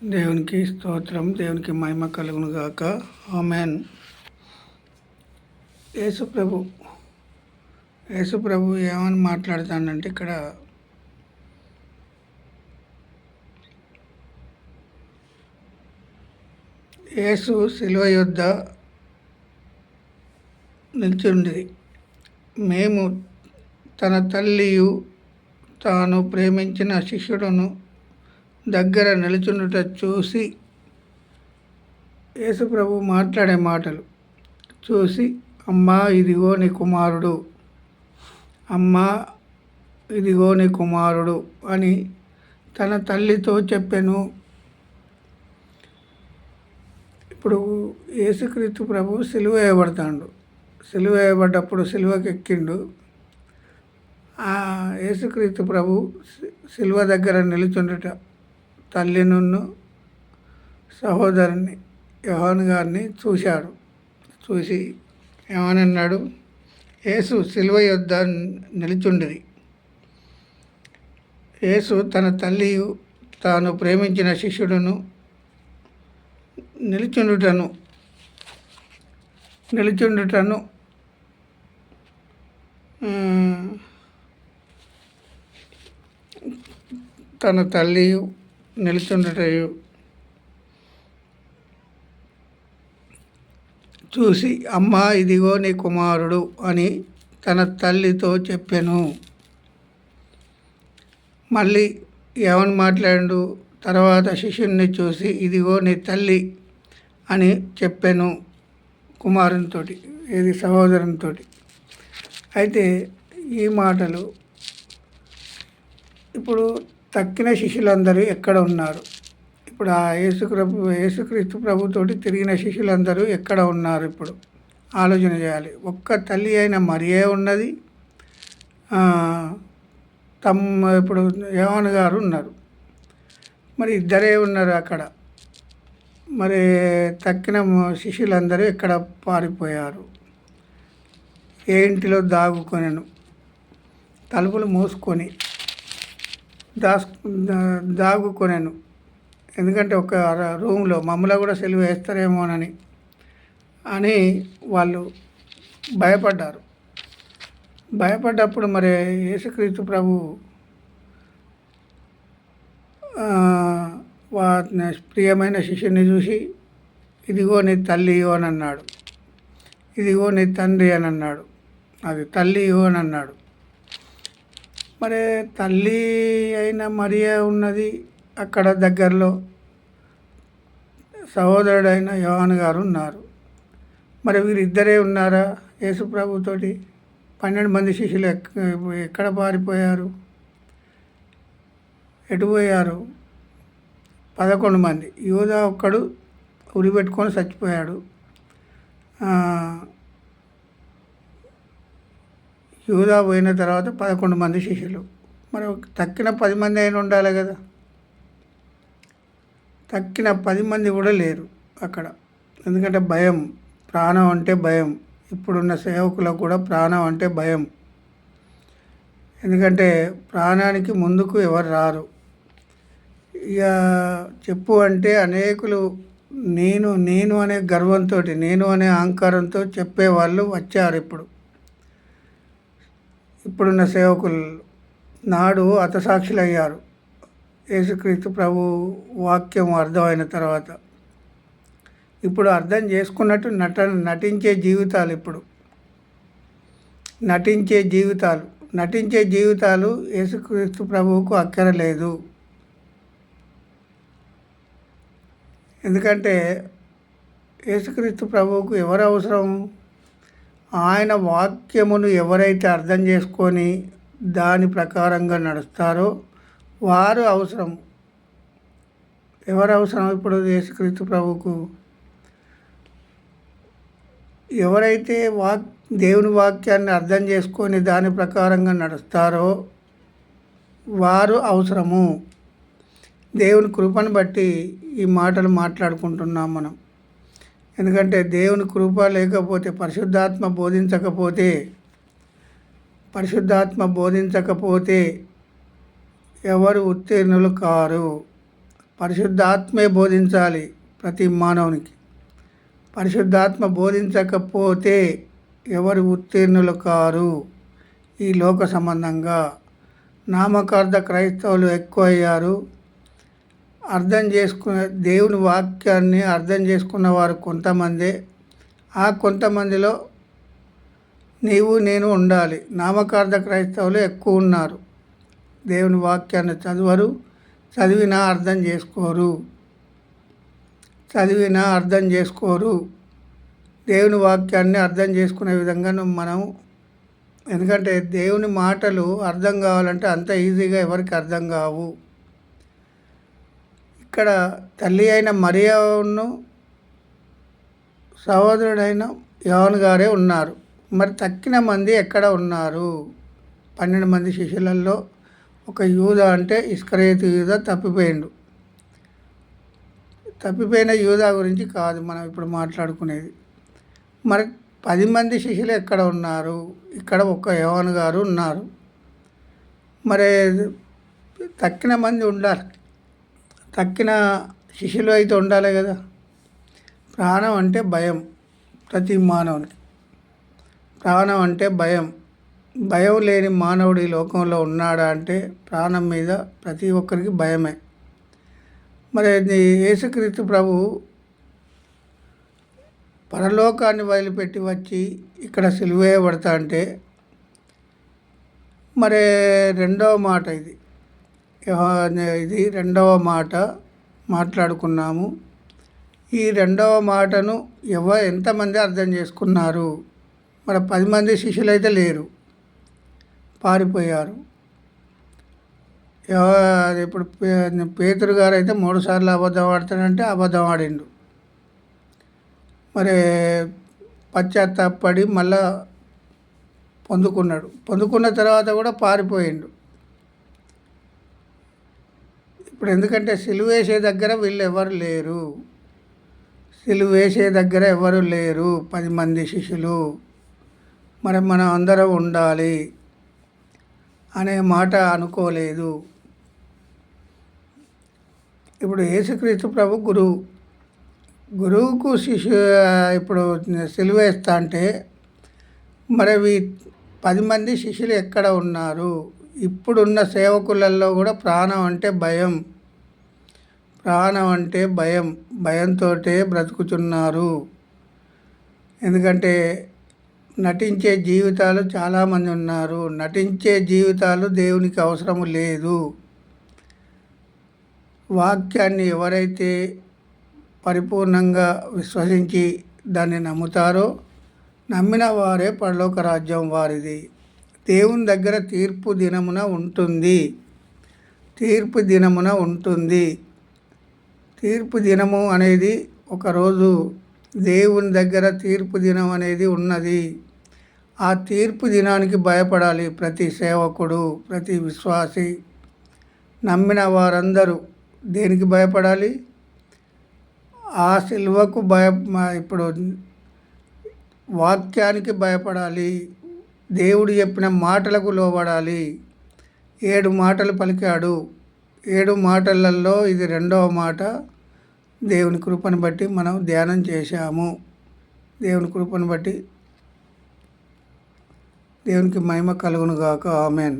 దేవునికి స్తోత్రం. దేవునికి మహిమ కలుగును గాక. ఆమెన్. యేసుప్రభు ఏమని మాట్లాడుతానంటే ఇక్కడ యేసు శిలువ యొద్ద నిల్చుండి మేము తన తల్లియు తాను ప్రేమించిన శిష్యుడును దగ్గర నిలుచుండుట చూసి యేసుప్రభు మాట్లాడే మాటలు చూసి, అమ్మా ఇదిగో నీ కుమారుడు, అమ్మా ఇదిగో నీ కుమారుడు అని తన తల్లితో చెప్పెను. ఇప్పుడు యేసుక్రీస్తు ప్రభు సిలువ వేయబడతాడు. సిలువ వేయబడ్డప్పుడు సిలువకి ఎక్కిండు. యేసుక్రీస్తు ప్రభు సిలువ దగ్గర నిలుచుండుట తల్లిను సహోదరుని యోహాను గారిని చూశాడు. చూసి ఏమనన్నాడు? యేసు సిలువ యొద్ద నిలుచుండిరి. యేసు తన తల్లియు తాను ప్రేమించిన శిష్యుడును నిలుచుండుటను తన తల్లియు నిలుచుండుటయు చూసి, అమ్మా ఇదిగో నీ కుమారుడు అని తన తల్లితో చెప్పెను. మళ్ళీ ఏమని మాట్లాడు? తర్వాత శిష్యుని చూసి ఇదిగో నీ తల్లి అని చెప్పెను కుమారునితో, ఇది సహోదరునితో. అయితే ఈ మాటలు ఇప్పుడు తక్కిన శిష్యులందరూ ఎక్కడ ఉన్నారు? ఇప్పుడు ఆ యేసుక్రీస్తు ప్రభుతోటి తిరిగిన శిష్యులందరూ ఎక్కడ ఉన్నారు? ఇప్పుడు ఆలోచన చేయాలి. ఒక్క తల్లి అయిన మరియే ఉన్నది. ఇప్పుడు యోహాను గారు ఉన్నారు. మరి ఇద్దరే ఉన్నారు అక్కడ. మరి తక్కిన శిష్యులందరూ ఎక్కడ పారిపోయారు? ఏ ఇంటిలో దాగుకొనెను, తలుపులు మూసుకొని దాగుకొనెను. ఎందుకంటే ఒక రూమ్లో మమ్మల్ని కూడా సెలవు వేస్తారేమోనని వాళ్ళు భయపడ్డారు. భయపడ్డప్పుడు మరి యేసుక్రీస్తు ప్రభు ప్రియమైన శిష్యుని చూసి ఇదిగో నీ తల్లి అని అన్నాడు, ఇదిగో నీ తండ్రి అని అన్నాడు, అది తల్లి అని అన్నాడు. మరి తల్లి అయిన మరియా ఉన్నది అక్కడ దగ్గరలో, సహోదరుడైన యోహాను గారు ఉన్నారు. మరి వీరిద్దరే ఉన్నారా యేసు ప్రభుతోటి? 12 మంది శిష్యులు ఎక్కడ పారిపోయారు? ఎటు పోయారు? 11 మంది. యూదా ఒక్కడు ఉరిపెట్టుకొని చచ్చిపోయాడు. యూదా పోయిన తర్వాత 11 మంది శిష్యులు. మరి తక్కిన 10 మంది అయినా ఉండాలి కదా. తక్కిన 10 మంది కూడా లేరు అక్కడ. ఎందుకంటే భయం, ప్రాణం అంటే భయం. ఇప్పుడున్న సేవకులకు కూడా ప్రాణం అంటే భయం. ఎందుకంటే ప్రాణానికి ముందుకు ఎవరు రారు. ఇక చెప్పు అంటే అనేకులు నేను అనే గర్వంతో, నేను అనే అహంకారంతో చెప్పేవాళ్ళు వచ్చారు. ఇప్పుడున్న సేవకులు నాడు హతసాక్షులు అయ్యారు. యేసుక్రీస్తు ప్రభు వాక్యం అర్థమైన తర్వాత ఇప్పుడు అర్థం చేసుకున్నట్టు నటించే జీవితాలు, ఇప్పుడు నటించే జీవితాలు యేసుక్రీస్తు ప్రభువుకు అక్కరలేదు. ఎందుకంటే యేసుక్రీస్తు ప్రభువుకు ఎవరు అవసరం? ఆయన వాక్యమును ఎవరైతే అర్థం చేసుకొని దాని ప్రకారంగా నడుస్తారో వారు అవసరం. ఎవరు అవసరం ఇప్పుడు యేసుక్రీస్తు ప్రభువుకు? ఎవరైతే దేవుని వాక్యాన్ని అర్థం చేసుకొని దాని ప్రకారంగా నడుస్తారో వారు అవసరము. దేవుని కృపను బట్టి ఈ మాటలు మాట్లాడుకుంటున్నాం మనం. ఎందుకంటే దేవుని కృప లేకపోతే, పరిశుద్ధాత్మ బోధించకపోతే ఎవరు ఉత్తీర్ణులు కారు. పరిశుద్ధాత్మే బోధించాలి ప్రతి మానవునికి. పరిశుద్ధాత్మ బోధించకపోతే ఎవరు ఉత్తీర్ణులు కారు. ఈ లోక సంబంధంగా నామకార్థ క్రైస్తవులు ఎక్కువ అయ్యారు. అర్థం చేసుకున్న దేవుని వాక్యాన్ని అర్థం చేసుకున్న వారు కొంతమందే. ఆ కొంతమందిలో నీవు నేను ఉండాలి. నామకార్థ క్రైస్తవులు ఎక్కువ ఉన్నారు. దేవుని వాక్యాన్ని చదవరు, చదివినా అర్థం చేసుకోరు. దేవుని వాక్యాన్ని అర్థం చేసుకునే విధంగా మనం, ఎందుకంటే దేవుని మాటలు అర్థం కావాలంటే అంత ఈజీగా ఎవరికి అర్థం కావు. ఇక్కడ తల్లి అయిన మరియను సహోదరుడైన యోహాను గారే ఉన్నారు. మరి తక్కిన మంది ఎక్కడ ఉన్నారు? 12 మంది శిష్యులలో ఒక యూదా, అంటే ఇస్కరియోతు యూదా తప్పిపోయిన యూదా గురించి కాదు మనం ఇప్పుడు మాట్లాడుకునేది. మరి 10 మంది శిష్యులు ఎక్కడ ఉన్నారు? ఇక్కడ ఒక యోహాను గారు ఉన్నారు. మరి తక్కిన మంది ఉండాలి, తక్కిన శిష్యులు అయితే ఉండాలి కదా. ప్రాణం అంటే భయం. ప్రతి మానవునికి ప్రాణం అంటే భయం. భయం లేని మానవుడు ఈ లోకంలో ఉన్నాడా అంటే ప్రాణం మీద ప్రతి ఒక్కరికి భయమే. మరి యేసుక్రీస్తు ప్రభు పరలోకాన్ని వదిలిపెట్టి వచ్చి ఇక్కడ సిలువ వేయబడతా అంటే మరి రెండవ మాట ఇది రెండవ మాట మాట్లాడుకున్నాము. ఈ రెండవ మాటను ఎంతమంది అర్థం చేసుకున్నారు? మరి 10 మంది శిష్యులు అయితే లేరు, పారిపోయారు. ఇప్పుడు పేతురు గారు అయితే 3 సార్లు అబద్ధం ఆడతాడంటే అబద్ధం ఆడిండు. మరి పశ్చాత్తాపడి మళ్ళా పొందుకున్న తర్వాత కూడా పారిపోయిండు. ఇప్పుడు ఎందుకంటే సిలువ వేసే దగ్గర వీళ్ళు ఎవరు లేరు. 10 మంది శిష్యులు. మరి మనం అందరం ఉండాలి అనే మాట అనుకోలేదు. ఇప్పుడు యేసుక్రీస్తు ప్రభు గురువుకు ఇప్పుడు సిలువ వేస్తా అంటే మరి 10 మంది శిష్యులు ఎక్కడ ఉన్నారు? ఇప్పుడున్న సేవకులలో కూడా ప్రాణం అంటే భయంతో బ్రతుకుతున్నారు. ఎందుకంటే నటించే జీవితాలు చాలామంది ఉన్నారు. నటించే జీవితాలు దేవునికి అవసరం లేదు. వాక్యాన్ని ఎవరైతే పరిపూర్ణంగా విశ్వసించి దాన్ని నమ్ముతారో నమ్మిన వారే పరలోక రాజ్యం వారిది. దేవుని దగ్గర తీర్పు దినమున ఉంటుంది. తీర్పు దినము అనేది ఒకరోజు దేవుని దగ్గర తీర్పు దినం అనేది ఉన్నది. ఆ తీర్పు దినానికి భయపడాలి ప్రతి సేవకుడు, ప్రతి విశ్వాసి. నమ్మిన వారందరూ దేనికి భయపడాలి? ఆ సిలువకు ఇప్పుడు వాక్యానికి భయపడాలి. దేవుడు చెప్పిన మాటలకు లోబడాలి. 7 మాటలు పలికాడు. 7 మాటలలో ఇది రెండవ మాట. దేవుని కృపను బట్టి మనం ధ్యానం చేశాము. దేవుని కృపను బట్టి దేవునికి మహిమ కలుగును గాక. ఆమెన్.